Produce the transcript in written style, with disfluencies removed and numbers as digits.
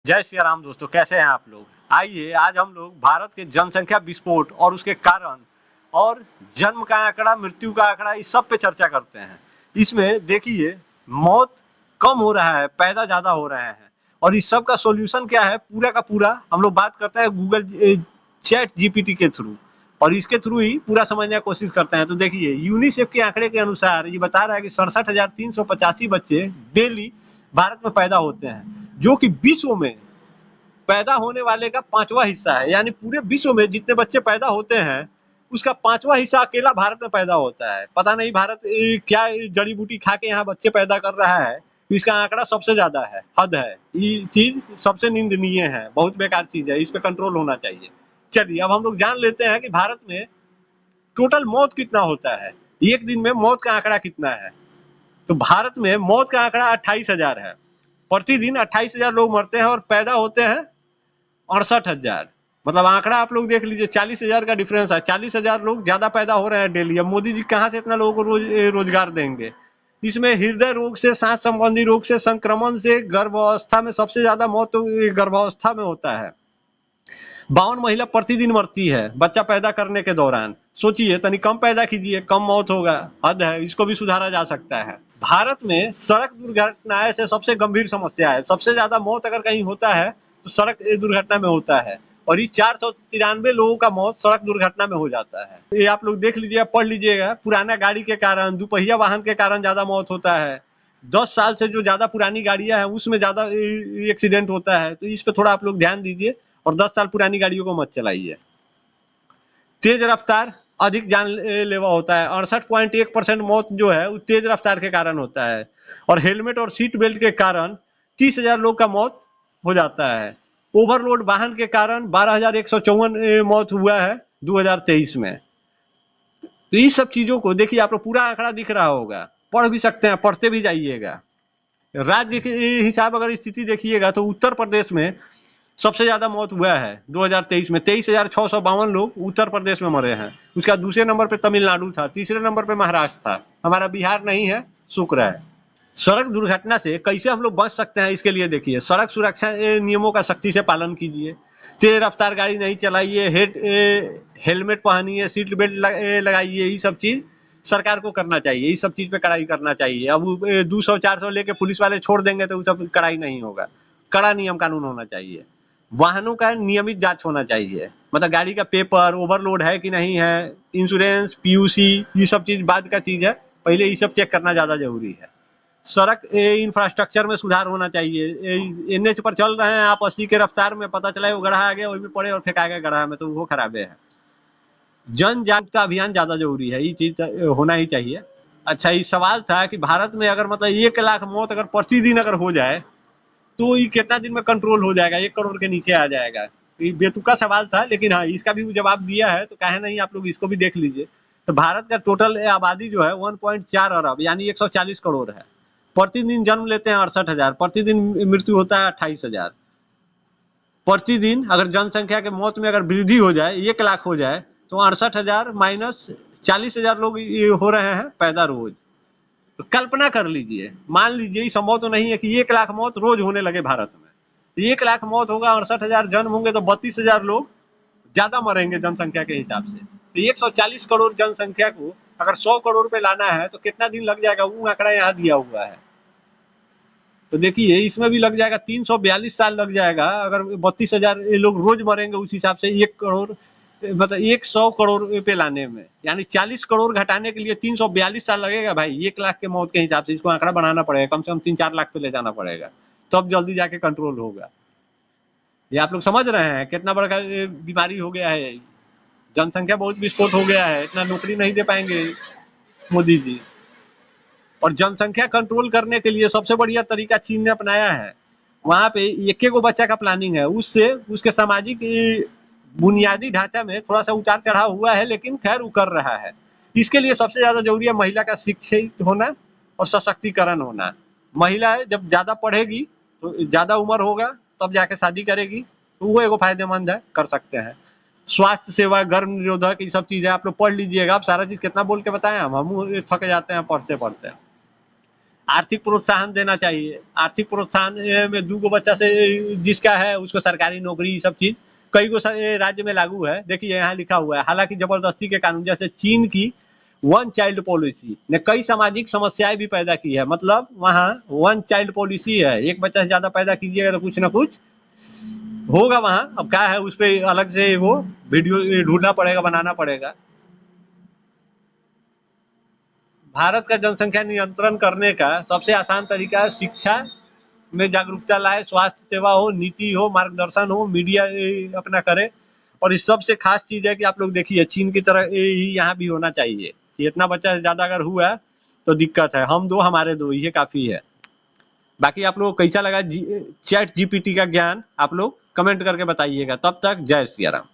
जय श्री राम दोस्तों, कैसे हैं आप लोग। आइए आज हम लोग भारत के जनसंख्या विस्फोट और उसके कारण और जन्म का आंकड़ा, मृत्यु का आंकड़ा, इस सब पे चर्चा करते हैं। इसमें देखिए, मौत कम हो रहा है, पैदा ज्यादा हो रहे हैं और इस सब का सॉल्यूशन क्या है, पूरा का पूरा हम लोग बात करते हैं गूगल चैट जीपीटी के थ्रू और इसके थ्रू ही पूरा समझने की कोशिश करते हैं। तो देखिए, यूनिसेफ के आंकड़े के अनुसार ये बता रहा है कि 67,385 बच्चे डेली भारत में पैदा होते हैं, जो कि विश्व में पैदा होने वाले का 5वां हिस्सा है। यानी पूरे विश्व में जितने बच्चे पैदा होते हैं उसका 5वां हिस्सा अकेला भारत में पैदा होता है। पता नहीं भारत क्या जड़ी बूटी खा के यहाँ बच्चे पैदा कर रहा है, इसका आंकड़ा सबसे ज्यादा है, हद है। ये चीज सबसे निंदनीय है, बहुत बेकार चीज है, इस पे कंट्रोल होना चाहिए। चलिए अब हम लोग जान लेते हैं कि भारत में टोटल मौत कितना होता है, एक दिन में मौत का आंकड़ा कितना है। तो भारत में मौत का आंकड़ा 28,000 है। प्रतिदिन 28,000 लोग मरते हैं और पैदा होते हैं 68,000। मतलब आंकड़ा आप लोग देख लीजिए, 40,000 का डिफरेंस है। 40,000 लोग ज्यादा पैदा हो रहे हैं डेली। अब मोदी जी कहाँ से इतना लोगों को रोजगार देंगे। इसमें हृदय रोग से, सांस संबंधी रोग से, संक्रमण से, गर्भावस्था में सबसे ज्यादा मौत तो गर्भावस्था में होता है। 52 महिला प्रतिदिन मरती है बच्चा पैदा करने के दौरान। सोचिए, तनी कम पैदा कीजिए, कम मौत होगा, हद है। इसको भी सुधारा जा सकता है। भारत में सड़क दुर्घटनाएं से सबसे गंभीर समस्या है। सबसे ज्यादा मौत अगर कहीं होता है तो सड़क दुर्घटना में होता है और ये 493 लोगों का मौत सड़क दुर्घटना में हो जाता है। ये आप लोग देख लीजिए, पढ़ लीजिएगा। पुराना गाड़ी के कारण, दुपहिया वाहन के कारण ज्यादा मौत होता है। 10 साल से जो ज्यादा पुरानी गाड़ियां हैं उसमें ज्यादा एक्सीडेंट होता है। तो इस पे थोड़ा आप लोग ध्यान दीजिए और 10 साल पुरानी गाड़ियों को मत चलाइए। तेज रफ्तार अधिक जानलेवा होता है। 68.1% मौत जो है वो तेज रफ्तार के कारण होता है और हेलमेट और सीट बेल्ट के कारण 30,000 लोग का मौत हो जाता है। ओवरलोड वाहन के कारण 12,154 मौत हुआ है 2023 में। तो इस सब चीजों को देखिए, आप लोग पूरा आंकड़ा दिख रहा होगा, पढ़ भी सकते हैं, पढ़ते भी जाइएगा। राज्य के हिसाब अगर स्थिति देखिएगा तो उत्तर प्रदेश में सबसे ज्यादा मौत हुआ है 2023 में। 23,652 लोग उत्तर प्रदेश में मरे हैं। उसका दूसरे नंबर पे तमिलनाडु था, तीसरे नंबर पे महाराष्ट्र था। हमारा बिहार नहीं है, शुक्र है। सड़क दुर्घटना से कैसे हम लोग बच सकते हैं, इसके लिए देखिए, सड़क सुरक्षा नियमों का सख्ती से पालन कीजिए। तेज रफ्तार गाड़ी नहीं चलाइए, हेलमेट पहनिए, सीट बेल्ट लगाइए। ये सब चीज सरकार को करना चाहिए, इस सब चीज पे कड़ाई करना चाहिए। अब 200-400 लेके पुलिस वाले छोड़ देंगे तो सब कड़ाई नहीं होगा। कड़ा नियम कानून होना चाहिए। वाहनों का नियमित जांच होना चाहिए, मतलब गाड़ी का पेपर, ओवरलोड है कि नहीं है, इंश्योरेंस, पीयूसी, ये सब चीज बाद का चीज है। पहले ये सब चेक करना ज्यादा जरूरी है। सड़क इंफ्रास्ट्रक्चर में सुधार होना चाहिए। एनएच पर चल रहे हैं आप 80 के रफ्तार में, पता चला वो गड्ढा आ गया, वही में पड़े और फेंका गया गड्ढा में, तो वो खराबे है। जन जागरूकता अभियान ज्यादा जरूरी है, ये चीज होना ही चाहिए। अच्छा, ये सवाल था कि भारत में अगर मतलब 1 लाख मौत अगर प्रतिदिन अगर हो जाए तो ये कितना दिन में कंट्रोल हो जाएगा, 1 करोड़ के नीचे आ जाएगा। ये बेतुका सवाल था, लेकिन हाँ, इसका भी जवाब दिया है, तो काहे नहीं, आप लोग इसको भी देख लीजिए। तो भारत का टोटल आबादी जो है 1.4 अरब यानी 140 करोड़ है। प्रतिदिन जन्म लेते हैं 68,000, प्रतिदिन मृत्यु होता है 28,000। प्रतिदिन अगर जनसंख्या के मौत में अगर वृद्धि हो जाए, 1 लाख हो जाए, तो 68,000 माइनस 40,000 लोग ये हो रहे हैं पैदा रोज। तो कल्पना कर लीजिए, मान लीजिए, संभव तो नहीं है कि 1 लाख मौत रोज होने लगे भारत में। 1 लाख मौत होगा, 68,000 जन्म होंगे, तो 32,000 लोग ज्यादा मरेंगे जनसंख्या के हिसाब से। तो 140 करोड़ जनसंख्या को अगर 100 करोड़ पे लाना है तो कितना दिन लग जाएगा, वो आंकड़ा यहाँ दिया हुआ है। तो देखिए, इसमें भी लग जाएगा 342 साल लग जाएगा। अगर 32,000 लोग रोज मरेंगे, उस हिसाब से 1 करोड़, मतलब 100 करोड़ पे लाने में, यानी 40 करोड़ घटाने के लिए 342 साल लगेगा भाई। 1 लाख के मौत के हिसाब से इसको आंकड़ा बनाना पड़ेगा, कम से कम 3-4 लाख पे ले जाना पड़ेगा, तब जल्दी जाके कंट्रोल होगा। ये आप लोग समझ रहे हैं कितना बड़ा बीमारी हो गया है। जनसंख्या बहुत विस्फोट हो गया है, इतना नौकरी नहीं दे पाएंगे मोदी जी। और जनसंख्या कंट्रोल करने के लिए सबसे बढ़िया तरीका चीन ने अपनाया है। वहां पे एक एक बच्चा का प्लानिंग है, उससे उसके सामाजिक बुनियादी ढांचा में थोड़ा सा उतार चढ़ाव हुआ है, लेकिन खैर वो कर रहा है। इसके लिए सबसे ज्यादा जरूरी है महिला का शिक्षित होना और सशक्तिकरण होना। महिला जब ज्यादा पढ़ेगी तो ज्यादा उम्र होगा, तब जाके शादी करेगी, तो वो एगो फायदेमंद है, कर सकते हैं। स्वास्थ्य सेवा, गर्भ निरोधक, ये सब चीजें आप लोग पढ़ लीजिएगा। आप सारा चीज कितना बोल के बताएं, हम थक जाते हैं पढ़ते पढ़ते। आर्थिक प्रोत्साहन देना चाहिए। आर्थिक प्रोत्साहन में 2 गो बच्चा से जिसका है उसको सरकारी नौकरी, सब चीज कई गो राज्य में लागू है। देखिए यहाँ लिखा हुआ है, हालांकि जबरदस्ती के कानून जैसे चीन की वन चाइल्ड पॉलिसी ने कई सामाजिक समस्याएं भी पैदा की है। मतलब वहाँ वन चाइल्ड पॉलिसी है, एक बच्चा से ज्यादा पैदा कीजिएगा तो कुछ ना कुछ होगा वहाँ। अब क्या है उस पर अलग से वो वीडियो ढूंढना पड़ेगा, बनाना पड़ेगा। भारत का जनसंख्या नियंत्रण करने का सबसे आसान तरीका है शिक्षा में जागरूकता लाए, स्वास्थ्य सेवा हो, नीति हो, मार्गदर्शन हो, मीडिया अपना करे। और इस सबसे खास चीज है कि आप लोग देखिए चीन की तरह ही यहाँ भी होना चाहिए कि इतना बच्चा से ज्यादा अगर हुआ तो दिक्कत है। हम 2 हमारे 2 ये काफी है। बाकी आप लोग कैसा लगा चैट जीपीटी का ज्ञान आप लोग कमेंट करके बताइएगा। तब तक जय सिया राम।